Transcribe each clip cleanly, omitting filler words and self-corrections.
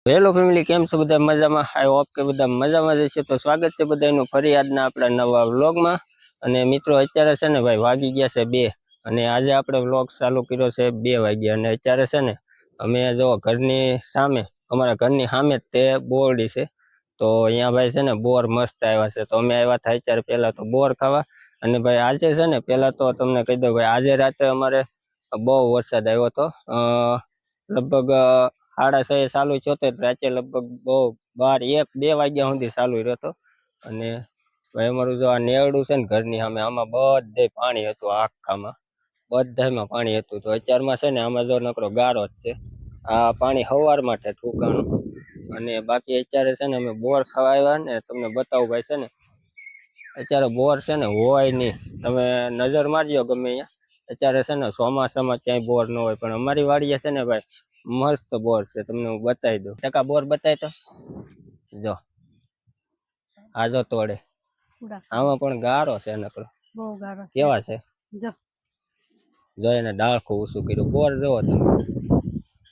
Hello family, કેમ છો બધા? મજામાં? આઈ હોપ કે બધા મજામાં જ હશે. તો સ્વાગત છે બધાનું ફરી આજના આપણા નવા વ્લોગમાં. અને મિત્રો, અત્યારે છે ને ભાઈ વાગી ગયા છે 2 અને આજે આપણે વ્લોગ ચાલુ કર્યો છે 2 વાગ્યા. અને અત્યારે છે ને અમે જો ઘરની સામે, અમારા ઘરની સામે જ તે બોરડી છે. તો અહીંયા ભાઈ છે ને બોર મસ્ત આવ્યા છે. તો અમે આવ્યા હતા અત્યારે પહેલા તો બોર ખાવા. અને ભાઈ આજે છે ને પહેલા તો તમને કહી દઉં ભાઈ, આજે રાત્રે અમારે બહુ વરસાદ આવ્યો હતો. લગભગ 6:30 ચાલુ થયો તો રાતે લગભગ બહુ 12-1-2 વાગ્યા સુધી ચાલુ રહ્યો હતો. અને ભાઈ અમારું જો આ નેવડું છે ને ઘરની સામે, આમાં બધે પાણી હતું, આખામાં બધામાં પાણી હતું. તો અત્યારમાં છે ને આમાં જો નકરો ગારો જ છે. આ પાણી સવાર માટે ઠુકાણું. અને બાકી અત્યારે છે ને અમે બોર ખાવા આવ્યા ને તમને બતાવું ભાઈ છે ને અત્યારે બોર છે ને હોય નહીં. તમે નજર મારજો ગમે અહીંયા. અત્યારે છે ને ચોમાસામાં ક્યાંય બોર ન હોય, પણ અમારી વાડીએ છે ને ભાઈ મસ્ત બોર છે. તમને હું બતાવી દઉં. ટકા બોર બતાવી તો જો આ જો તોડે, આમાં પણ ગારો છે નકરો, બહુ ગારો કેવા છે જો એને ડાળખું ઊંચું કર્યું. બોર જોવો તમે,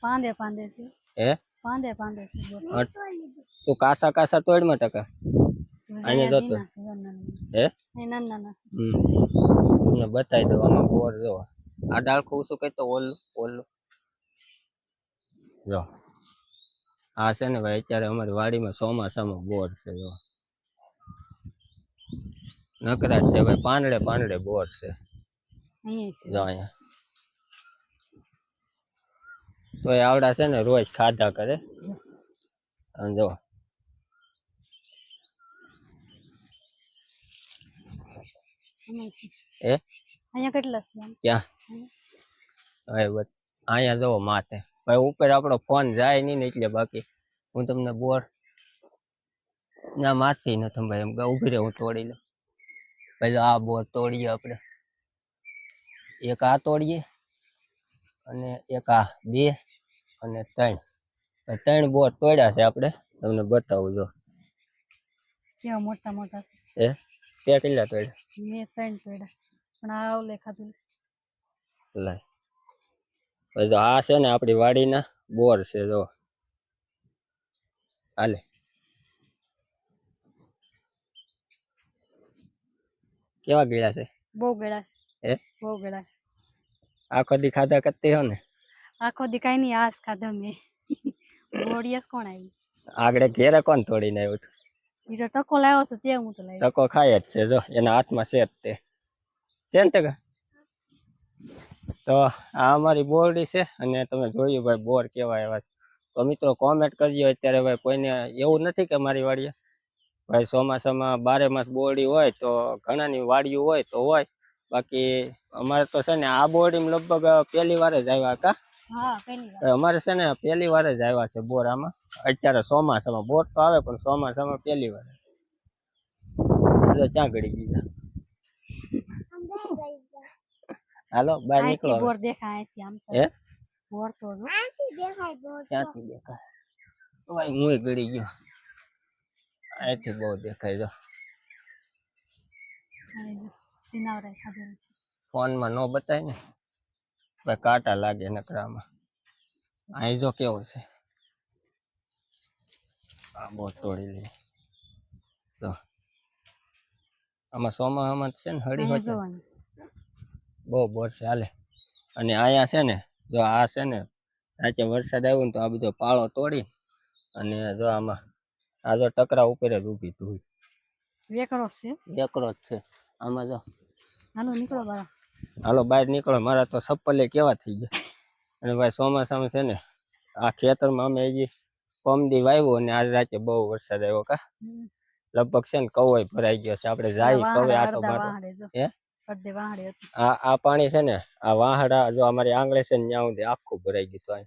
પાંદે પાંદે છે. હે પાંદે પાંદે છે. તું કાસા કાસા તોડમાં ટકા અહીંયા જોતો હે તમને બતાવી દઉં. આમાં બોર જોવો, આ ડાળખું ઊંચું કઈ તો ઓલું ઓલું જો આ છે ને ભાઈ અત્યારે અમારી વાડીમાં ચોમાસામાં બોર છે. જો નકરા જ છે ભાઈ, પાંદડે પાંદડે બોર છે. જો અહીંયા તો એ આવડા છે ને રોજ ખાધા કરે. અને જો એ અહીંયા કેટલા ક્યાં હવે અહીંયા જોવો માથે ભાઈ, ઉપર આપણો ફોન જાય નહીં ને એટલે બાકી હું તમને બોર ના મારતી નથી ભાઈ. એમ ઉભી રહે, હું તોડી લઉં ભાઈ. જો આ બોર તોડીએ આપણે, એક આ તોડીએ અને એક આ 2 અને 3 બોર તોડ્યા છે આપણે. તમને બતાવું જો કેવા મોટા મોટા છે. તે કેટલા તોડ્યા? મેં 3 તોડ્યા, પણ આ ઓલે ખાધું લાય. તો આ છે ને આપણી વાડીના બોર છે. જો હાલે કેવા ગળ્યા છે? બહુ ગળ્યા છે. હે બહુ ગળ્યા છે. આખો દી ખાધા કરતી હો ને? આખો દી કઈ નહીં, આજ ખાધા મેં. બોડિયસ કોણ આવી આગળ ઘેરે કોણ તોડીને આવ્યું હતું? બીજો ટકો લાવ્યો હતો તે હું તો લાવ્યો. ટકો ખાય જ છે. જો એના હાથમાં છે જ તે છે ને ટકા. તો આ અમારી બોરડી છે. અને તમે જોયું ભાઈ બોર કેવા આવ્યા છે. તો મિત્રો કોમેન્ટ કરજો. અત્યારે ભાઈ કોઈને એવું નથી કે મારી વાડીએ ભાઈ ચોમાસામાં 12 માસ બોરડી હોય તો ઘણાની વાડીઓ હોય તો હોય. બાકી અમારે તો છે ને આ બોરડીમાં લગભગ પહેલી વાર જ આવ્યા હતા. અમારે છે ને પહેલી વાર જ આવ્યા છે બોર આમાં. અત્યારે ચોમાસામાં બોર તો આવે પણ ચોમાસામાં પહેલી વાર. ક્યાં ગળી ગઈ? હાલો બહાર નીકળો. બોર દેખાય છે આમ તો. હે બોર તો આથી દેખાય. બોર ક્યાંથી દેખાય? ભાઈ હું ગળી ગયો. આથી બહુ દેખાય. જો ફોનમાં નો બતાય ને ભાઈ, કાંટા લાગે નકરામાં. અહીં જો કેવું છે. આ બહુ તોડી લે. તો આમાં સોમામાં છે ને હળી હોય બહુ બોર છે. હાલે અને અહીંયા છે ને જો આ છે ને રાતે વરસાદ આવ્યો ને તો આ બધો પાળો તોડી અને જો આમાં આ જો ટકરા ઉપર જ ઊભી તું વેકરો જ છે આમાં. જો હાલો નીકળો બહાર, હાલો બહાર નીકળો. મારા તો ચપ્પલે કેવા થઈ ગયા. અને ભાઈ ચોમાસામાં છે ને આ ખેતરમાં અમે હજી પમદી વાવ્યો અને આજ રાતે બહુ વરસાદ આવ્યો. કા લગભગ છે ને કવાય ભરાઈ ગયો છે. આપણે જાય કવે આટો મારવા. હે આ પાણી છે ને આ વાહડા જો અમારી આંગળે છે ને ત્યાં સુધી આખું ભરાઈ ગયું હતું.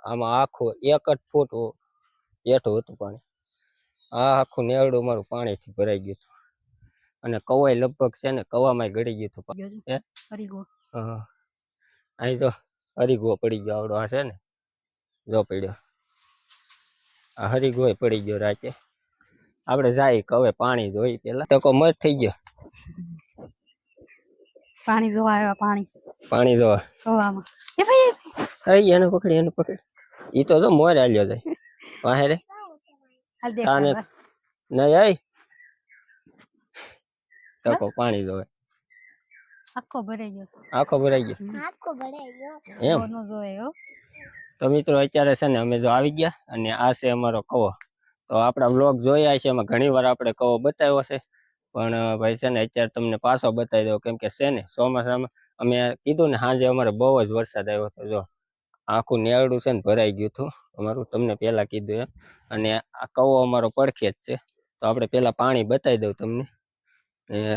આમાં આખું 1 જ ફૂટ હેઠું હતું પાણી. આ આખું નેવડું મારું પાણીથી ભરાઈ ગયું હતું. અને કવાય લગભગ છે ને કવામાં ગળી ગયું હતું. હા અહીં તો હરીગો પડી ગયો આવડો. આ છે ને જો પડ્યો, આ હરીગો પડી ગયો રાતે. આપણે જાય કવે પાણી જોઈ પેલા. ટકો મર થઈ ગયો. પાણી જોવા આવ્યા. પાણી જોવા કવામાં. એને પકડી ઈ તો જો મોર આલ્યો જાય. વાહે રે હાલ તાને દેખાડવા નહીં આય ટકો પાણી જોવે આખો ભરાઈ ગયો આખો ભરાઈ ગયો એમ નો જોવે હો તો મિત્રો અત્યારે છે ને અમે જો આવી ગયા અને આ છે અમારો કવો તો આપણા વ્લોગ જોયા છે એમાં ઘણી વાર આપણે કવો બતાવ્યો છે પણ ભાઈ છે ને અત્યારે તમને પાછો બતાવી દઉં કેમ કે છે ને ચોમાસામાં અમે કીધું ને સાંજે અમારે બહુ જ વરસાદ આવ્યો હતો જો આખું નેરડું છે ને ભરાઈ ગયું હતું અમારું તમને પહેલા કીધું એમ અને આ કવો અમારો પડખે જ છે તો આપણે પહેલા પાણી બતાવી દઉં તમને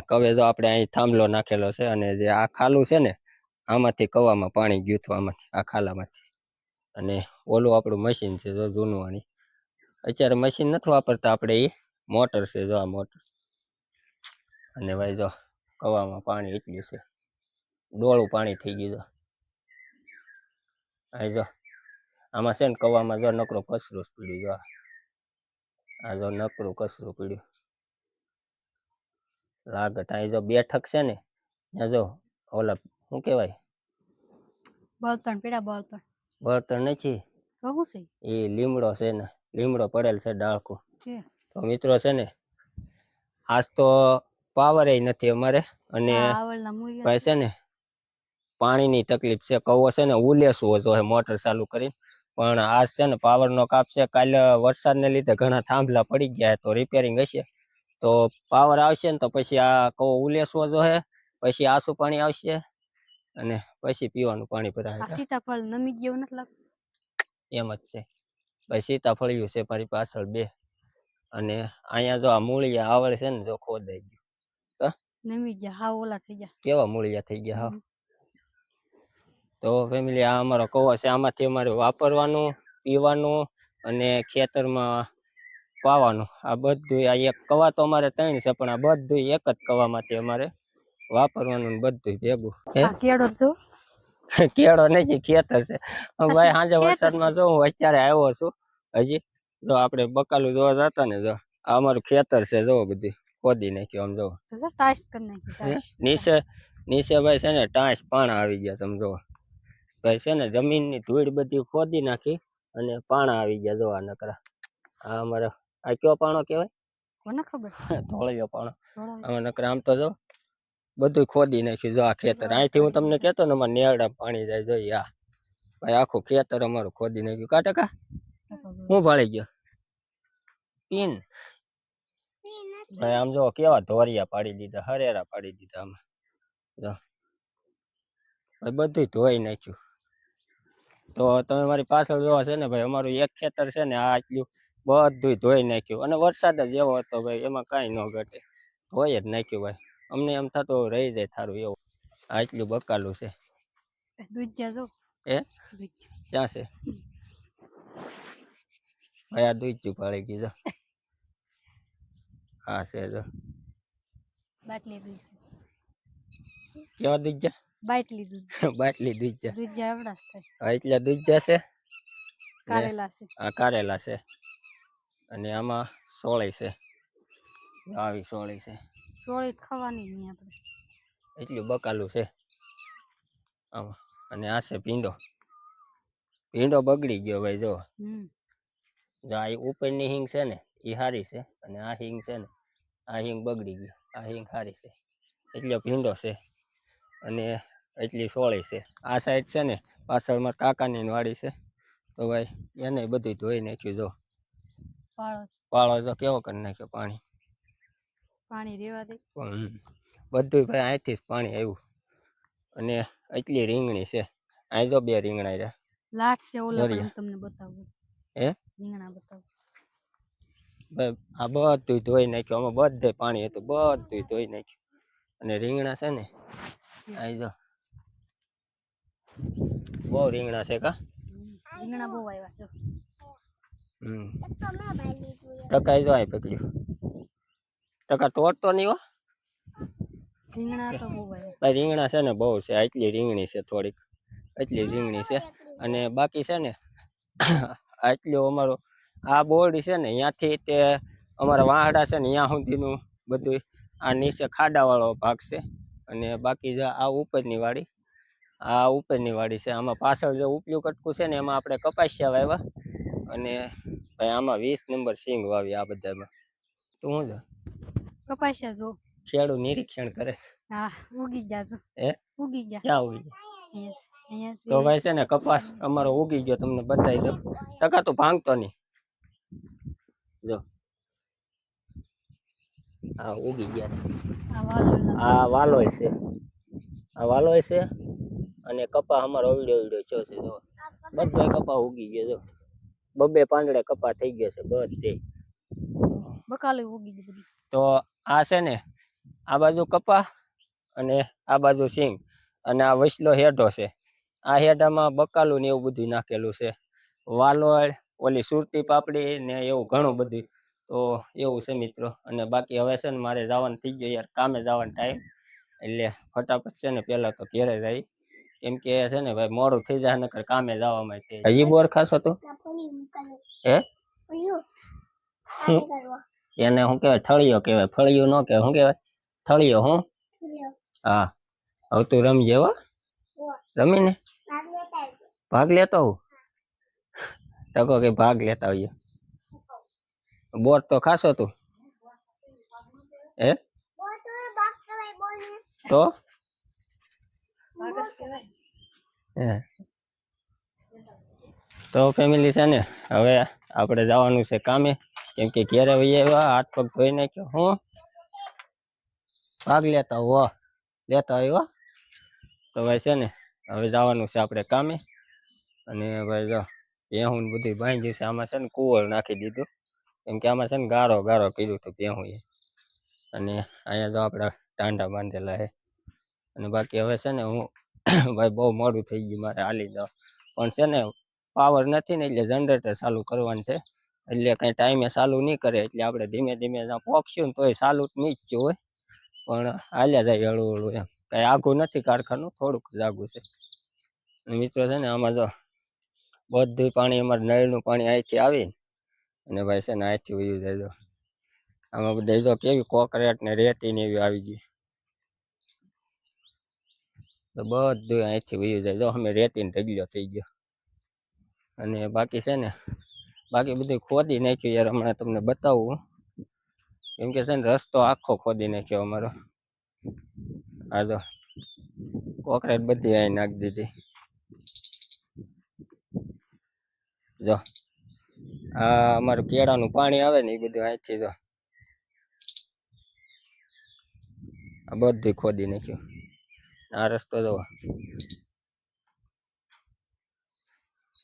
કવે જો આપણે અહીં થાંભલો નાખેલો છે અને જે આ ખાલું છે ને આમાંથી કવામાં પાણી ગયું હતું આમાંથી આ ખાલામાંથી અને ઓલું આપણું મશીન છે જો જૂનું આની અત્યારે મશીન નથી વાપરતા આપણે એ મોટર છે જો આ મોટર અને ભાઈ જો કવામાં પાણી એટલું છે ડોળું પાણી થઈ ગયું જો આ જો આમાં છે ને કવામાં જો નકરો કચરું પીડ્યું જો આ જો નકરું કચરું પીડ્યું લાગટ અહીં જો બેઠક છે ને ત્યાં જો ઓલા શું કહેવાય બળતણ પીડા બળતણ બળતણ નથી તો શું છે એ લીમડો છે ને લીમડો પડેલ છે ડાળખું છે તો મિત્રો છે ને આજ તો પાવર એ નથી અમારે અને આવળના મૂળિયા ભાઈ છે ને પાણીની તકલીફ છે કવો છે ને ઉલેસવો જોઈએ મોટર ચાલુ કરીને પણ આજ છે ને પાવરનો કાપ છે કાલે વરસાદને લીધે ઘણા થાંભલા પડી ગયા તો રિપેરિંગ હશે તો પાવર આવશે ને તો પછી આ કવો ઉલેસવો જોઈએ પછી આસુ પાણી આવશે અને પછી પીવાનું પાણી ભરાય સીતાફળ નમી ગયું નથી લાગતું એમ જ છે ભાઈ સીતાફળિયું છે મારી પાછળ બે અને અહીંયા જો આ મૂળિયા આવડે છે ને જો ખોદાઈ ગયું નમી ગયા હાવ ઓલા થઈ ગયા કેવા મૂળિયા થઈ ગયા હા તો ફેમિલી આ અમારો કવો છે આમાંથી અમારે વાપરવાનું પીવાનું અને ખેતરમાં પાવાનું આ બધું આ એક કવા તો અમારે 3 છે પણ આ બધું એક જ કવામાંથી અમારે વાપરવાનું બધું ભેગું કેળો જો કેળો નથી ખેતર છે ભાઈ સાંજે વરસાદમાં જો હું અત્યારે આવ્યો છું હજી જો આપણે બકાલું જોવા જતા ને જો આ અમારું ખેતર છે જો બધું ખોદી નાખ્યું આમ જો નીચે નીચે ભાઈ છે ને ટાંસ પાણા આવી ગયા તમે જો ભાઈ છે ને જમીનની ધૂળ બધી ખોદી નાખી અને પાણા આવી ગયા જો આ નકરા આ અમારે આ કયો પાણો કહેવાય કોને ખબર ધોળિયો પાણો આમાં નકરા આમ તો જો બધું ખોદી નાખ્યું જો આ ખેતર અહીંથી હું તમને કહેતો ને અમારે નેરડા પાણી જાય જોઈએ આ ભાઈ આખું ખેતર અમારું ખોદી નાખ્યું કા ટકા હું ભાળી ગયો પીન ભાઈ આમ જો કેવા ધોરિયા પાડી દીધા હરેરા પાડી દીધા આમાં જો ભાઈ બધું ધોઈ નાખ્યું તો તમે મારી પાછળ જોવા છે ને ભાઈ અમારું એક ખેતર છે ને આ આટલું બધું ધોઈ નાખ્યું અને વરસાદ જ એવો હતો ભાઈ એમાં કાંઈ ન ઘટે ધોઈ જ નાખ્યું ભાઈ અમને એમ થતું રહી જાય થારું એવું આટલું બકાલું છે ક્યાં છે ભાઈ આ દૂધ પાડી ગઈ જો હા છે જો બાટલી દૂધ કેવા દૂધ જા બાટલી દૂધ બાટલી દૂધ જા દૂધ જા એવડા થાય હા એટલે દૂધ જશે કારેલા છે આ કારેલા છે અને આમાં સોળી છે આવી સોળી છે સોળી ખાવાની નહીં આપણે એટલું બકાલું છે આમાં અને આ છે ભીંડો ભીંડો બગડી ગયો ભાઈ જો જો આ ઉપરની હિંગ છે ને એ સારી છે અને આ હિંગ છે ને આ હિંગ બગડી ગઈ આ હિંગ સારી છે એટલો ભીંડો છે અને એટલી સોળી છે આ સાઈડ છે ને પાછળ મારા કાકાની વાડી છે તો ભાઈ એને બધું ધોઈ નાખ્યું જો પાળો જો કેવો કરી નાખ્યો પાણી રેવા દે બધું ભાઈ અહીંથી જ પાણી આવ્યું અને એટલી રીંગણી છે અહીં જો 2 રીંગણા રહ્યા લાટ છે ઓલા પણ તમને બતાવું હે રીંગણા બતાવું ભાઈ આ બધું ધોઈ નાખ્યું આમાં બધે પાણી હતું બધું ધોઈ નાખ્યું અને રીંગણા છે ને અહીં જો બહુ રીંગણા છે કા રીંગણા બહુ આવ્યા જો ટકા જો અહીં પકડ્યું ટકા તોડતો નહીં હો રીંગણા તો બહુ આવ્યા ભાઈ રીંગણા છે ને બહુ છે આટલી રીંગણી છે થોડીક એટલી રીંગણી છે અને બાકી છે ને આટલું અમારું આ બોરડી છે ને અહીંયાથી તે અમારા વાહડા છે ને અહીંયા સુધીનું બધું આ નીચે ખાડાવાળો ભાગ છે અને બાકી જે આ ઉપરની વાડી છે આમાં પાછળ જે ઉપલું કટકું છે ને એમાં આપણે કપાસિયા વાવ્યા અને ભાઈ આમાં 20 નંબર સિંગ વાવી આ બધામાં. તું શું છે કપાસ્યા જો. ખેડૂત નિરીક્ષણ કરે હા ઉગી ગયા જો. હે ઉગી ગયા. ક્યાં ઉગી ગયા? અહીંયા તો ભાઈ છે ને કપાસ અમારો ઉગી ગયો, તમને બતાવી દઉં. ટકા તો ભાંગતો નહીં. જો આ ઉગી ગયા છે. આ વાલોય છે, આ વાલોય છે, અને કપા અમારો અવડ્યો અવડ્યો છો છે. જો બધા કપા ઉગી ગયો. જો બબે પાંદડે કપા થઈ ગયો છે બધે. બકાલે ઉગી ગઈ બધી. તો આ છે ને આ બાજુ કપા અને આ બાજુ સિંગ, અને આ વસલો હેઠો છે. આ હેઠામાં બકાલું ને એવું બધું નાખેલું છે, વાલોળ, ઓલી સુરતી પાપડી ને એવું ઘણું બધું. તો એવું છે મિત્રો. અને બાકી હવે છે ને મારે જવાનું થઈ ગયું યાર, કામે જવાનો ટાઈમ, એટલે ફટાફટ છે ને પેલા તો ઘેરે જાય, કેમ કે છે ને ભાઈ મોડું થઈ જાય નકર કામે જવામાં. હજી બોર ખાશો તો હે એને શું કહેવાય? ઠળિયો કહેવાય. ફળિયું ન કહેવાય. શું કહેવાય? ઠળિયો. હું હા હવે તું રમજે હો. રમીને ભાગ લેતો હું ટકો કે ભાગ લેતા હોઈએ. બોર તો ખાશો તું હે? તો હે તો ફેમિલી છે ને હવે આપણે જવાનું છે કામે, કેમ કે ઘેરે વહી આવ્યા, હાથ પગ ધોઈ નાખ્યો. હું ભાગ લેતા હો લેતા આવ્યો. તો ભાઈ છે ને હવે જવાનું છે આપણે કામે. અને ભાઈ જો ભેહું બધું બાંધ્યું છે. આમાં છે ને કુવર નાખી દીધું, કેમ કે આમાં છે ને ગારો ગારો કીધું હતું ભેહું એ. અને અહીંયા જો આપણા ટાંડા બાંધેલા છે. અને બાકી હવે છે ને હું ભાઈ બહુ મોડું થઈ ગયું, મારે હાલી જાવ. પણ છે ને પાવર નથી ને એટલે જનરેટર ચાલુ કરવાનું છે, એટલે કઈ ટાઈમે ચાલુ નહીં કરે, એટલે આપણે ધીમે ધીમે પોક્ષ્યું ને તોય ચાલુ જ નહીં જ હોય, પણ હાલ્યા જાય હળવું હળવું એમ. કઈ આઘું નથી કારખાનું, થોડુંક જ આઘું છે. અને મિત્રો છે ને આમાં જો બધું પાણી અમારે નળનું પાણી અહીંથી આવી, અને ભાઈ છે ને અહીંથી વયું જાય. જો આમાં બધા જો કેવી કોકરેટ ને રેતી ને એવી આવી ગઈ, તો બધું અહીંથી વયું જાય. જો અમે રેતી ને ઢગલો થઈ ગયો. અને બાકી છે ને બાકી બધું ખોદી નાખ્યું યાર, હમણાં તમને બતાવું, કેમ કે છે ને રસ્તો આખો ખોદી નાખ્યો અમારો. આ જો કોકરેટ બધી અહીં નાખી દીધી. જો આ અમારું કેળાનું પાણી આવે ને એ બધું અહીંથી જો આ બધું ખોદી નાખ્યું. આ રસ્તો જો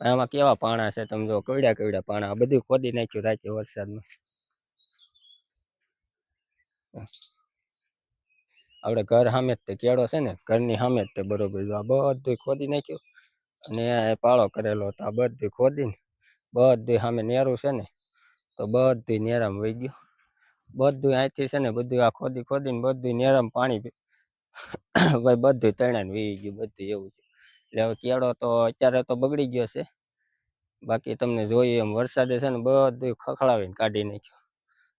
આમાં કેવા પાણા છે તમે જો, કવડ્યા કવડ્યા પાણા. આ બધું ખોદી નાખ્યું રાતે વરસાદમાં. આપણે ઘર સામે જ તે કેળો છે ને, ઘરની સામે જ તે બરોબર. જો આ બધું ખોદી નાખ્યું, અને પાળો કરેલો હતો. આ બધું ખોદીને બધું સામે નેરું છે ને, તો બધું નેરામાં વહી ગયું. બધું અહીંથી છે ને બધું આ ખોદી ખોદીને બધું નેરામાં પાણી ભાઈ બધું તણાઈને વહી ગયું બધું. એવું છે એટલે હવે કેળો તો અત્યારે તો બગડી ગયો છે. બાકી તમને જોઈએ એમ વરસાદે છે ને બધું ખખડાવીને કાઢી નાખ્યું.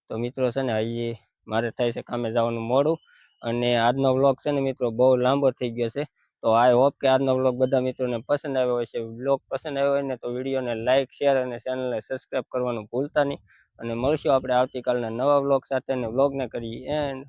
તો મિત્રો છે ને હજી મારે થાય છે કામે જવાનું મોડું, અને આજનો વ્લોગ છે ને મિત્રો બહુ લાંબો થઈ ગયો છે. તો આઈ હોપ કે આજનો વ્લોગ બધા મિત્રોને પસંદ આવ્યો હશે. વ્લોગ પસંદ આવ્યો હોય ને તો વિડીયોને લાઇક, શેર અને ચેનલને સબસ્ક્રાઈબ કરવાનું ભૂલતા નહીં. અને મળશું આપણે આવતીકાલના નવા વ્લોગ સાથે, અને વ્લોગને કરી એન્ડ.